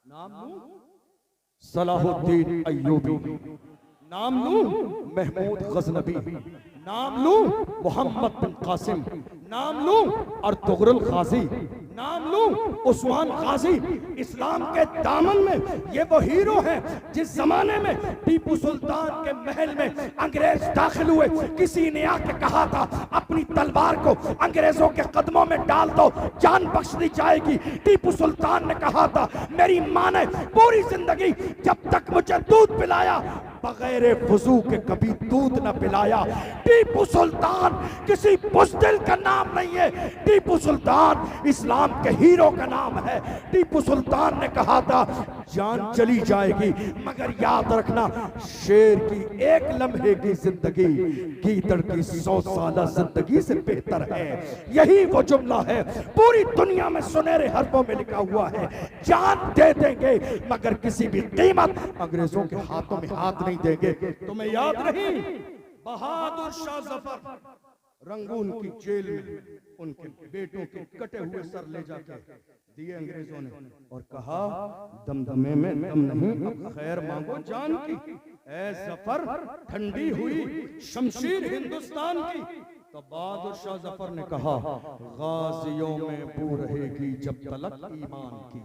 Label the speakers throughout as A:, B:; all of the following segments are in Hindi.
A: नाम लूं सलाहुद्दीन अय्यूबी, नाम लूं महमूद गजनबी, नाम लूं मोहम्मद बिन कासिम, नाम लूं अर्तुगरुल गाजी, नाम लूं उस्मान गाजी। इस्लाम के दामन में ये वो हीरो हैं जिस जमाने में टीपू सुल्तान के महल में अंग्रेज दाखिल हुए, किसी ने आके कहा था अपनी तलवार को अंग्रेजों के कदमों में डाल दो, जान बख्श दी जाएगी। टीपू सुल्तान ने कहा था मेरी मां ने पूरी जिंदगी जब तक मुझे दूध पिलाया बगैर वजू के कभी दूध न पिलाया। टीपू सुल्तान किसी बुज़दिल का नाम नहीं है, टीपू सुल्तान इस्लाम के हीरो का नाम है। टीपू सुल्तान ने कहा था जान चली जाएगी मगर याद रखना शेर की एक लम्हे की जिंदगी गीदड़ की 100 साल जिंदगी से बेहतर है। यही वो जुमला है पूरी दुनिया में सुनहरे हरफों में लिखा हुआ है। जान दे देंगे मगर किसी भी कीमत अंग्रेजों के हाथों में हाथ नहीं देंगे। तुम्हें याद नहीं बहादुर शाह जफर रंगून की जेल में उनके बेटों के कटे हुए सर ले जाके दिए अंग्रेजों ने और कहा दमदमे में दम नहीं, अब खैर मांगो जान की। ऐ जफर ठंडी हुई शमशीर हिंदुस्तान की। तो बहादुर शाह जफर ने कहा गाजियों में बू रहेगी जब तलक ईमान की,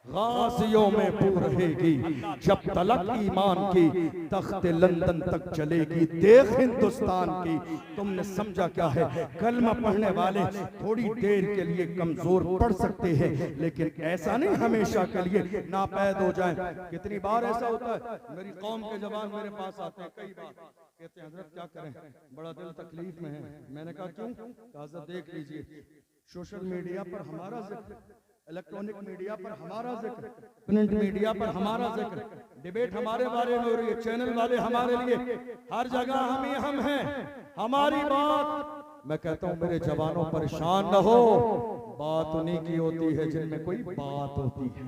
A: गाजियों में बू रहेगी जब तलक ईमान की, तख्त लंदन तक चलेगी देख हिंदुस्तान की। तुमने समझा क्या है? कलमा पढ़ने वाले थोड़ी देर के लिए कमजोर पढ़ सकते हैं लेकिन ऐसा नहीं हमेशा के लिए नापैद हो जाएं। कितनी बार ऐसा होता है मेरी कौम के जवान मेरे पास आते हैं, कई बार कहते हैं हजरत क्या करें बड़ा दिल तकलीफ में है। मैंने कहा क्यों? हजरत देख लीजिए सोशल मीडिया पर हमारा जिक्र, इलेक्ट्रॉनिक मीडिया पर हमारा जिक्र, प्रिंट मीडिया पर हमारा जिक्र, डिबेट हमारे बारे में हो रही है, चैनल वाले हमारे लिए, हर जगह हम हैं, हमारी बात। मैं कहता हूं मेरे जवानों परेशान न हो, बात उन्हीं की होती है जिनमें कोई बात होती है,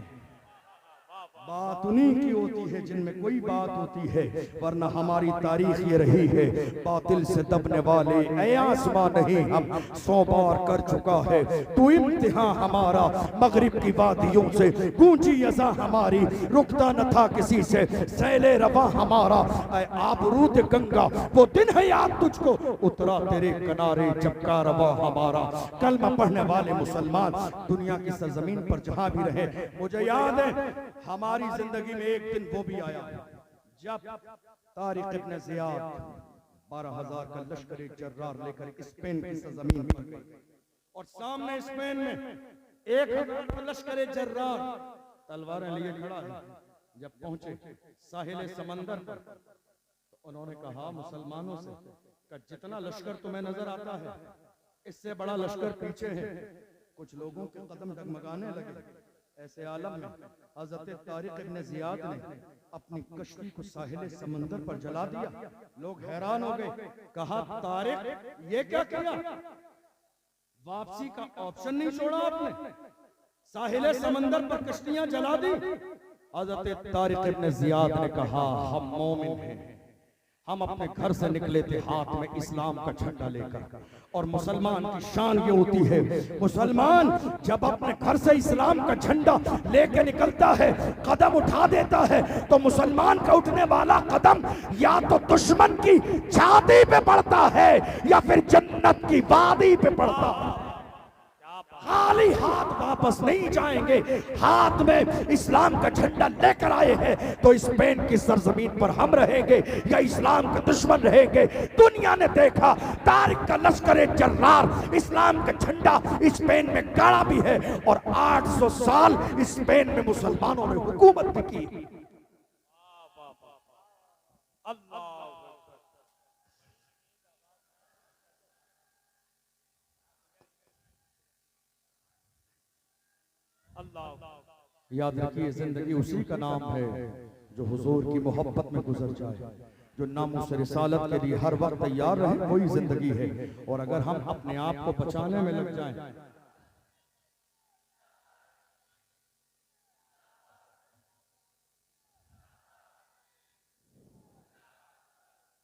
A: बात उन्हीं की होती है जिनमें कोई बात होती है। वरना हमारी तारीख ये रही है बातिल से दबने वाले ऐ आसमां नहीं हम 100 बार कर चुका है तू इम्तिहान हमारा। मगरिब की वादियों से गूंजी अज़ा हमारी, रुकता न था किसी से सैले रवा हमारा। ऐ आबरूद गंगा वो दिन है याद तुझको, उतरा तेरे किनारे जब कारवां हमारा। कलमा पढ़ने वाले मुसलमान दुनिया की सरजमीन पर जहां भी रहे, मुझे याद है हमारी जिंदगी में एक दिन वो भी आया जब तारिक इब्न ज़ियाद 12,000 का लश्कर जर्रार लेकर स्पेन की सरजमीन पर गए और सामने स्पेन में 1,000 का लश्कर जर्रार तलवारें लिए खड़ा है। जब पहुंचे साहिल समंदर पर तो उन्होंने कहा मुसलमानों से कि जितना लश्कर तुम्हें नजर आता है इससे बड़ा लश्कर पीछे है। कुछ लोगों के कदम डगमगाने लगे। ऐसे आलम में हजरत तारिक इब्न ज़ियाद ने अपनी कश्ती को साहिल समंदर पर जला दिया। लोग हैरान हो गए, कहा तारिक ये क्या किया? वापसी का ऑप्शन नहीं छोड़ा आपने, साहिल समंदर पर कश्तियां जला दी। हजरत तारिक इब्न ज़ियाद ने कहा हम मोमिन हैं, हम अपने घर से निकले थे हाथ में इस्लाम का झंडा लेकर। और मुसलमान की शान ये होती है मुसलमान जब अपने घर से इस्लाम का झंडा लेकर निकलता है, कदम उठा देता है, तो मुसलमान का उठने वाला कदम या तो दुश्मन की छाती पे पड़ता है या फिर जन्नत की वादी पे पड़ता है। खाली हाथ वापस नहीं जाएंगे, हाथ में इस्लाम का झंडा लेकर आए हैं। तो स्पेन की सरजमीन पर हम रहेंगे या इस्लाम के दुश्मन रहेंगे? दुनिया ने देखा तारिक का लश्कर जर्रार इस्लाम का झंडा स्पेन में गाड़ा भी है और 800 साल स्पेन में मुसलमानों ने हुकूमत भी की। याद रखिए जिंदगी उसी का नाम है जो हुजूर की मोहब्बत में गुजर जाए, जो नामूस रिसालत के लिए हर वक्त तैयार रहे, वही जिंदगी है। और अगर हम अपने आप को बचाने में लग जाएं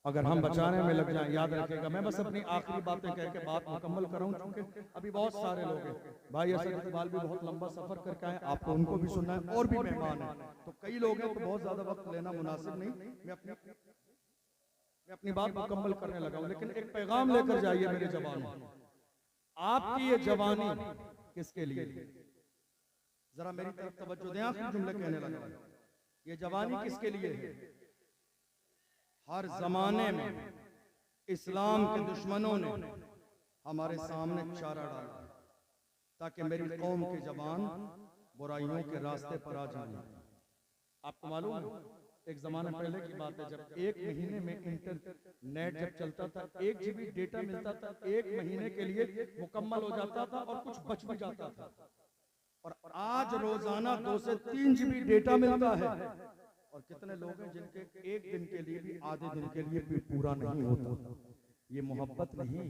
A: अगर हम बचाने में लग जाएं, याद रखिएगा। मैं बस अपनी आखिरी बातें कह के बात मुकम्मल करूं, क्योंकि अभी बहुत सारे लोग हैं। भाई असद इकबाल भी बहुत लंबा सफर करके आए, आपको उनको भी सुनना है, और भी मेहमान हैं, तो कई लोग हैं, तो बहुत ज्यादा वक्त लेना मुनासिब नहीं। मैं अपनी बात मुकम्मल करने लगा हूं, लेकिन एक पैगाम लेकर जाइए मेरे जवानों। आपकी ये जवानी किसके लिए? जरा मेरी तरफ तवज्जो दें, आखिरी जुमले कहने लगा। ये जवानी किसके लिए है? हर जमाने में इस्लाम के दुश्मनों ने हमारे सामने चारा डाला ताकि मेरी कौम के जवान बुराइयों के रास्ते पर आ जाएं। आपको मालूम है, एक जमाने पहले की बात है, जब एक महीने में इंटरनेट जब चलता था, 1 GB डेटा मिलता था, 1 महीने के लिए मुकम्मल हो जाता था और कुछ बच भी जाता था। और आज रोजाना 2 से 3 GB डेटा मिलता है। और कितने लोग हैं जिनके एक दिन के लिए भी, आधे दिन के लिए भी पूरा नहीं होता। ये मोहब्बत नहीं,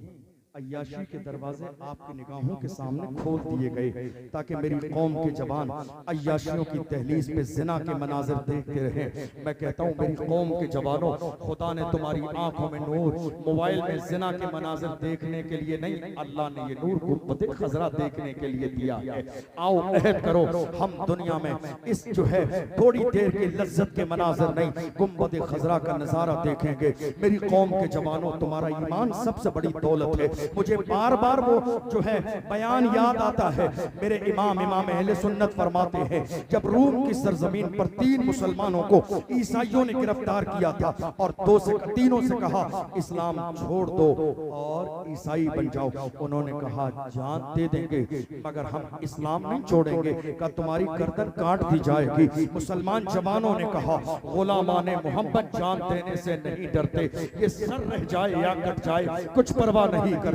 A: अय्याशी के दरवाजे आपकी निगाहों के सामने खोल दिए गए ताकि मेरी कौम के जवान अय्याशियों की दहलीज पे जिना के मनाजिर देखते रहे। मैं कहता हूँ मेरी कौम के जवानों, खुदा ने तुम्हारी आंखों में नूर मोबाइल में जिना के मनाजिर देखने के लिए नहीं, अल्लाह ने ये नूर गुंबद खजरा देखने के लिए दिया है। आओ अहद करो, हम दुनिया में इस जो है थोड़ी देर की लज्जत के मनाजिर नहीं, गुंबद खजरा का नजारा देखेंगे। मेरी कौम के जवानों, तुम्हारा ईमान सबसे बड़ी दौलत है। मुझे बार बार वो जो है बयान याद आता है। मेरे इमाम अहले सुन्नत फरमाते हैं, जब रूम की सरजमीन पर 3 मुसलमानों को ईसाइयों ने गिरफ्तार किया था और तीनों से कहा इस्लाम छोड़ दो और ईसाई बन जाओ, उन्होंने कहा जान दे देंगे मगर हम इस्लाम नहीं छोड़ेंगे, का तुम्हारी गर्दन काट दी जाएगी। मुसलमान जवानों ने कहा गुलामाने मोहम्मद जान देने से नहीं डरते, ये सर रह जाए या कट जाए कुछ परवाह नहीं करते।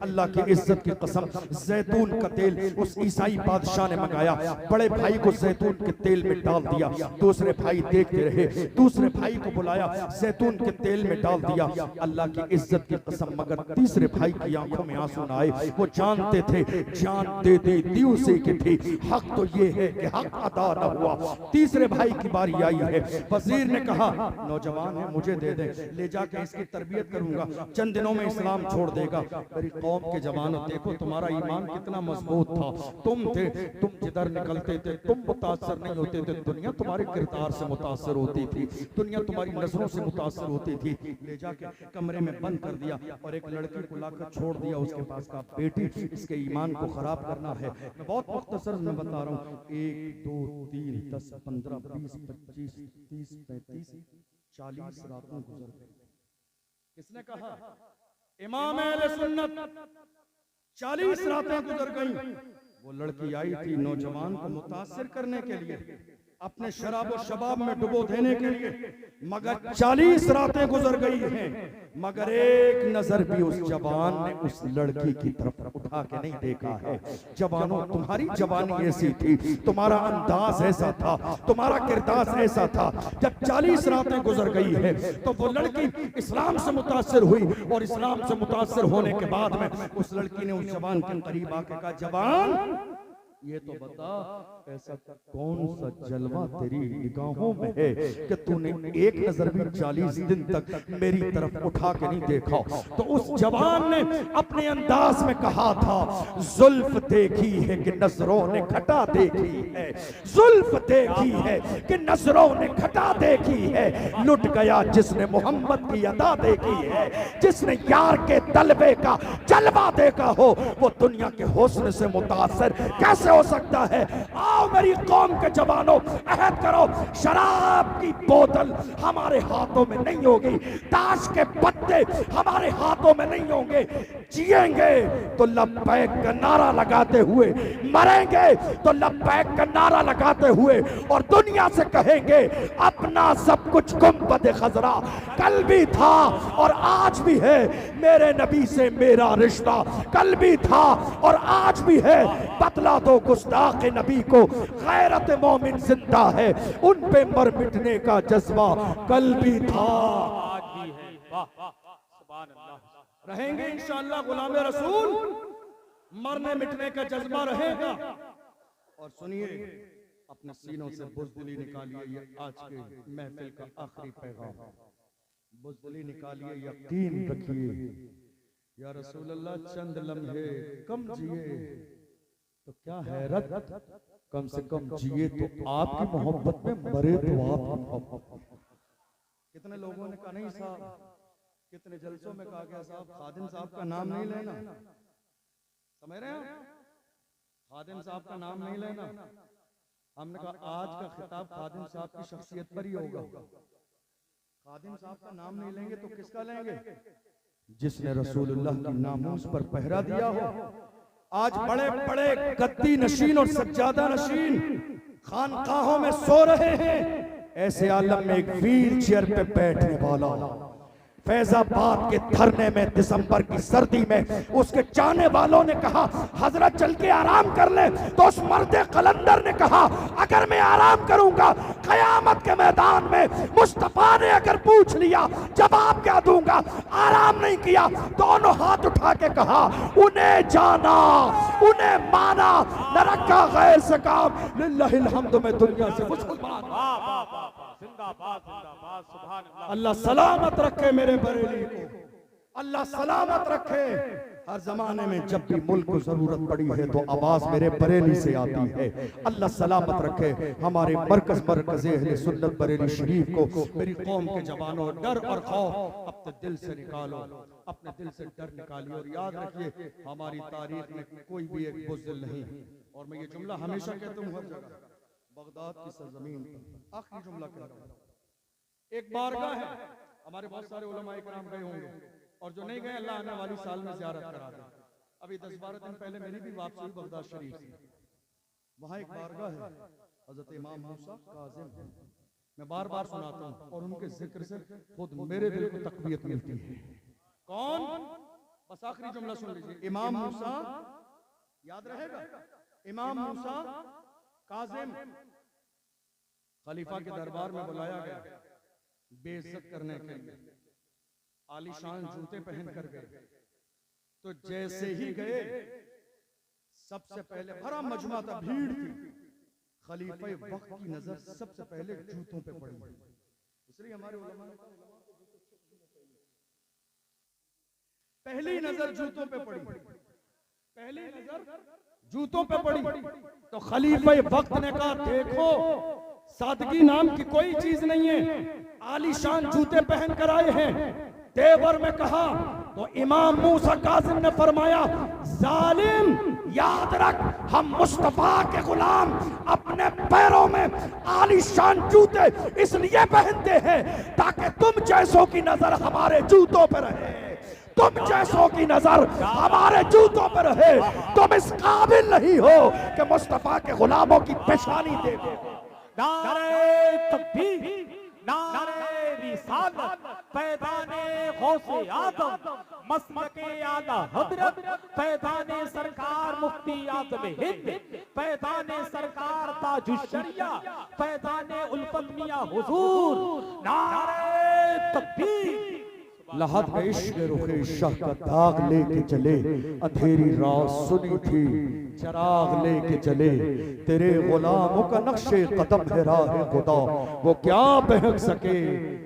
A: अल्लाह की इज्जत की कसम, जैतून का तेल उस ईसाई बादशाह ने मंगाया, बड़े भाई को जैतून के तेल में डाल दिया, दूसरे भाई देखते रहे, दूसरे भाई को बुलाया, जैतून के तेल में डाल दिया। अल्लाह की इज्जत की कसम, मगर तीसरे भाई की आंखों में आंसू न आए। वो जानते थे जान दे दे दी उसी की थी, हक तो ये है कि हक अदा न हुआ। तीसरे भाई की बारी आई है। वजीर ने कहा नौजवान है, मुझे दे दे, ले जाके इसकी तरबियत करूंगा, चंद दिनों में इस्लाम छोड़ देगा। मेरी कौम के जवानों, देखो तुम्हारा ईमान कितना मजबूत था। तुम जिधर निकलते थे तुम मुतासर नहीं होते थे, दुनिया तुम्हारे किरदार से मुतासर होती थी, दुनिया तुम्हारी नजरों से मुतासर होती थी। ले जाके कमरे में बंद कर दिया और एक लड़की को लाकर छोड़ दिया उसके पास का, बेटी इसके ईमान को खराब करना है। मैं बहुत मुख्तसर में बता रहा हूँ, 1 2 3 10 15 20 25 30 35 40 रातें गुजर गई। किसने कहा? इमाम अहले सुन्नत, 40 रातें गुजर गई। वो लड़की आई थी नौजवान को मुतासिर करने के लिए, अपने शराब और शबाब में डुबो देने के लिए, मगर 40 रातें गुजर गई हैं, मगर एक नजर भी उस जवान ने उस लड़की की तरफ उठा के नहीं देखा है। जवानों, तुम्हारी जवानी ऐसी थी, तुम्हारा अंदाज ऐसा था, तुम्हारा किरदार ऐसा था। जब 40 रातें गुजर गई है तो वो लड़की इस्लाम से मुतासिर हुई, और इस्लाम से मुतासिर होने के बाद में उस लड़की ने उस जवान के करीब आके कहा, जवान ये तो बता ऐसा कौन सा जलवा तेरी निगाहों में है कि तूने एक नजर भी 40 दिन तक मेरी तरफ उठा के नहीं देखा। तो उस जवान ने अपने अंदाज में कहा था, जुल्फ देखी है कि नजरों ने घटा देखी है, जुल्फ देखी है कि नजरों ने घटा देखी है। लुट गया जिसने मोहम्मद की अदा देखी है, जिसने यार के तलबे का जलवा देखा हो, वो दुनिया के हुस्न से मुतासर कैसे हो सकता है? आओ मेरी कौम के जवानों, अहद करो, शराब की बोतल हमारे हाथों में नहीं होगी, ताश के पत्ते हमारे हाथों में नहीं होंगे। जिएंगे तो लब्बैक का नारा लगाते हुए, मरेंगे तो लब्बैक का नारा लगाते हुए, और दुनिया से कहेंगे अपना सब कुछ गुंबद खजरा कल भी था और आज भी है, मेरे नबी से मेरा रिश्ता कल भी था और आज भी है। बतला दो गुस्ताख नबी को, गैरत मोमिन जिंदा है, उन पे मर मिटने का जज्बा कल भी था आज भी है। वाह सुभान अल्लाह। रहेंगे इंशाअल्लाह गुलाम रसूल, मरने मिटने का जज्बा रहेगा। और सुनिए, अपने सीनों से बुज़दिली निकालिए, ये आज के महफिल का आखिरी पैगाम। बुज़दिली निकालिए, यकीन रखिए या रसूल अल्लाह चंद लम्हे कम जिए तो क्या हैरत, कम से कम जिए तो आपकी मोहब्बत में, मरे तो आप। कितने लोगों ने कहा नहीं साहब, कितने जलसों में कहा गया साहब खादिम साहब का नाम नहीं लेना, समझ रहे हैं, खादिम साहब का नाम नहीं लेना। हमने कहा आज का खिताब खादिम साहब की शख्सियत पर ही होगा। खादिम साहब का नाम नहीं लेंगे तो किसका लेंगे? जिसने रसूलुल्लाह की नामूस पर पहरा दिया हो। आज बड़े बड़े गद्दी नशीन और सज्जादा नशीन खानकाहों में सो रहे हैं, ऐसे आलम में एक व्हील चेयर पे बैठने वाला फैजाबाद के धरने में दिसंबर की सर्दी में उसके चाहने वालों ने कहा हजरत चल के आराम कर ले, तो उस मर्दे कलंदर ने कहा अगर मैं आराम करूंगा कयामत के मैदान में मुस्तफा ने अगर पूछ लिया जवाब क्या दूंगा। आराम नहीं किया, दोनों हाथ उठा के कहा उन्हें जाना उन्हें माना, न रखा गैर से काम, लिल्लाहिल हम्द में दुनिया से मुसलमान। अल्लाह सलामत रखे मेरे बरेली को, अल्लाह सलामत रखे। हर जमाने में जब भी मुल्क को जरूरत पड़ी है तो आवाज मेरे बरेली से आती है। अल्लाह सलामत रखे हमारे मरकज अहले सुन्नत बरेली शरीफ को। मेरी कौम के जवानों, डर और खौफ अपने दिल से निकालो, अपने दिल से डर निकालिए और याद रखिए हमारी तारीख में कोई भी एक बुज़दिल नहीं। और मैं ये जुमला हमेशा कहता हूँ हर जगह, बगदाद की सरजमीन पर आखिरी जुमला कह रहा हूँ, एक बारगाह है, हमारे बहुत सारे उलमा इकराम गए होंगे और जो नहीं गए अल्लाह आने वाली साल में ज़ियारत करा दे। अभी 10-12 दिन पहले मेरी भी वापसी हुई बगदाद शरीफ से। वहाँ एक बारगाह है हजरत इमाम मूसा काज़िम, मैं बार बार सुनाता हूँ और उनके जिक्र से खुद मेरे दिल को तकवीयत मिलती है। कौन? बस आखिरी जुमला सुन लीजिए, इमाम मूसा, याद रहेगा, इमाम मूसा काज़िम खलीफा के दरबार में बुलाया गया बेइज्जत करने के लिए, आलीशान जूते पहन कर गए। तो जैसे ही गए सबसे पहले भरा मजमा था, भीड़ थी, खलीफा वक्त की नजर सबसे पहले जूतों पे पड़ी। इसलिए हमारे उलमा ने पहली नजर जूतों पे पड़ी, पहली नजर जूतों पे पड़ी। तो खलीफा वक्त ने कहा देखो सादगी नाम की कोई चीज नहीं है, आलीशान जूते पहन कर आए हैं। तेवर में कहा तो इमाम मूसा काज़िम ने फरमाया जालिम याद रख हम मुस्तफा के गुलाम अपने पैरों में आलीशान जूते इसलिए पहनते हैं ताकि तुम जैसों की नजर हमारे जूतों पर रहे, तुम जैसों की नजर हमारे जूतों पर रहे। तुम इस काबिल नहीं हो कि मुस्तफा के गुलामों की पेशानी देखो।
B: नारे तकबीर, नारे रिसालत, पैदाने गौसे आदम, मसलके आला हजरत, पैदाने सरकार मुफ्ती आज़म हिंद, पैदाने सरकार ताजुश्शरिया, पैदाने उल्फत मियां हुजूर। नारे तकबीर।
A: लहद में इश्क रुखे शाह का दाग लेके चले, अंधेरी रात सुनी थी चराग लेके चले, तेरे गुलामों का नक्शे कदम है राह खुदा, वो क्या बहक सके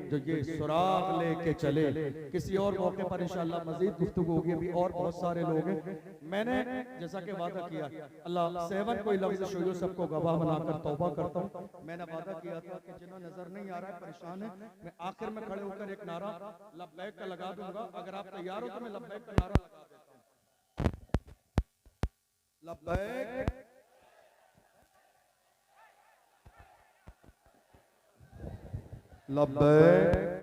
A: जो ये सुराग लेके चले। किसी और मौके पर इंशाअल्लाह मजीद गुफ्तगू होगी, अभी और बहुत सारे लोग हैं। मैंने जैसा कि वादा किया, अल्लाह सेवन कोई लफ्ज़ शोयो सबको गवाह बनाकर तौबा करता हूँ। मैंने वादा किया था कि जिन्हें नजर नहीं आ रहा है, परेशान है, मैं आखिर में खड़े होकर एक नारा लब्बैक का लगा दूंगा। अगर आप तैयार हो तो मैं लब्बैक का नारा लगा देता हूँ। लब्बैक लब्बैक